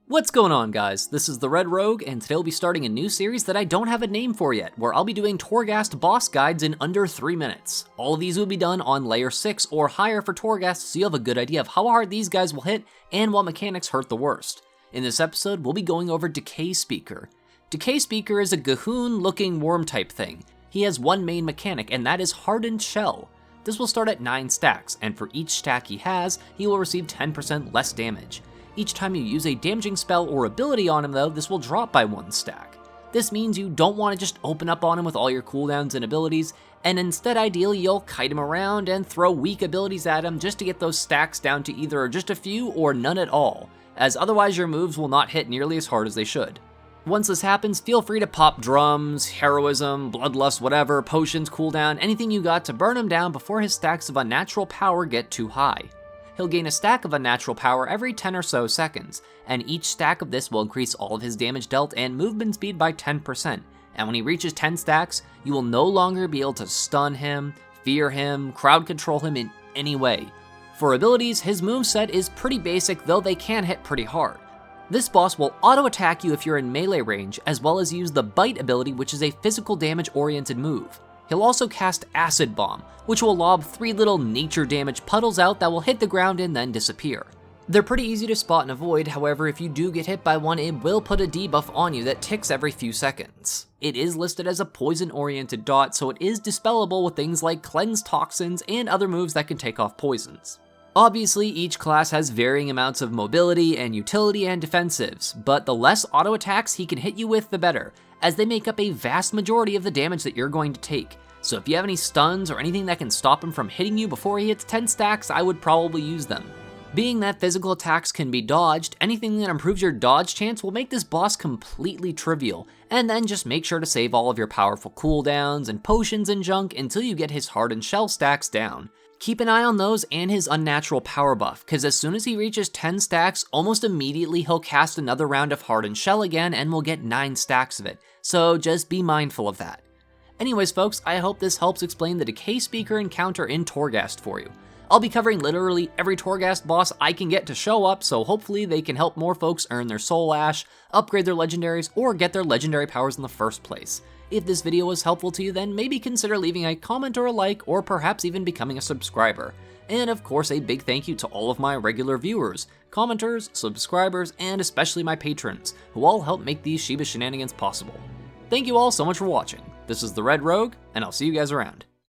What's going on, guys? This is the Red Rogue, and today we'll be starting a new series that I don't have a name for yet, where I'll be doing Torghast boss guides in under 3 minutes. All of these will be done on layer 6 or higher for Torghast, so you have a good idea of how hard these guys will hit and what mechanics hurt the worst. In this episode, we'll be going over Decayspeaker. Decayspeaker is a Gahoon-looking worm type thing. He has one main mechanic, and that is Hardened Shell. This will start at 9 stacks, and for each stack he has, he will receive 10% less damage. Each time you use a damaging spell or ability on him though, this will drop by 1 stack. This means you don't want to just open up on him with all your cooldowns and abilities, and instead ideally you'll kite him around and throw weak abilities at him just to get those stacks down to either just a few or none at all, as otherwise your moves will not hit nearly as hard as they should. Once this happens, feel free to pop drums, heroism, bloodlust, whatever, potions, cooldown, anything you got to burn him down before his stacks of unnatural power get too high. He'll gain a stack of unnatural power every 10 or so seconds, and each stack of this will increase all of his damage dealt and movement speed by 10%, and when he reaches 10 stacks, you will no longer be able to stun him, fear him, crowd control him in any way. For abilities, his moveset is pretty basic, though they can hit pretty hard. This boss will auto-attack you if you're in melee range, as well as use the Bite ability, which is a physical damage-oriented move. He'll also cast Acid Bomb, which will lob 3 little nature damage puddles out that will hit the ground and then disappear. They're pretty easy to spot and avoid, however if you do get hit by one, it will put a debuff on you that ticks every few seconds. It is listed as a poison-oriented dot, so it is dispellable with things like Cleanse Toxins and other moves that can take off poisons. Obviously, each class has varying amounts of mobility and utility and defensives, but the less auto attacks he can hit you with, the better, as they make up a vast majority of the damage that you're going to take. So if you have any stuns or anything that can stop him from hitting you before he hits 10 stacks, I would probably use them. Being that physical attacks can be dodged, anything that improves your dodge chance will make this boss completely trivial, and then just make sure to save all of your powerful cooldowns and potions and junk until you get his Hardened Shell stacks down. Keep an eye on those and his unnatural power buff, cause as soon as he reaches 10 stacks, almost immediately he'll cast another round of Hardened Shell again and we'll get 9 stacks of it, so just be mindful of that. Anyways folks, I hope this helps explain the Decayspeaker encounter in Torghast for you. I'll be covering literally every Torghast boss I can get to show up, so hopefully they can help more folks earn their soul ash, upgrade their legendaries, or get their legendary powers in the first place. If this video was helpful to you, then maybe consider leaving a comment or a like, or perhaps even becoming a subscriber. And of course, a big thank you to all of my regular viewers, commenters, subscribers, and especially my patrons, who all help make these Shiba Shenanigans possible. Thank you all so much for watching. This is the Red Rogue, and I'll see you guys around.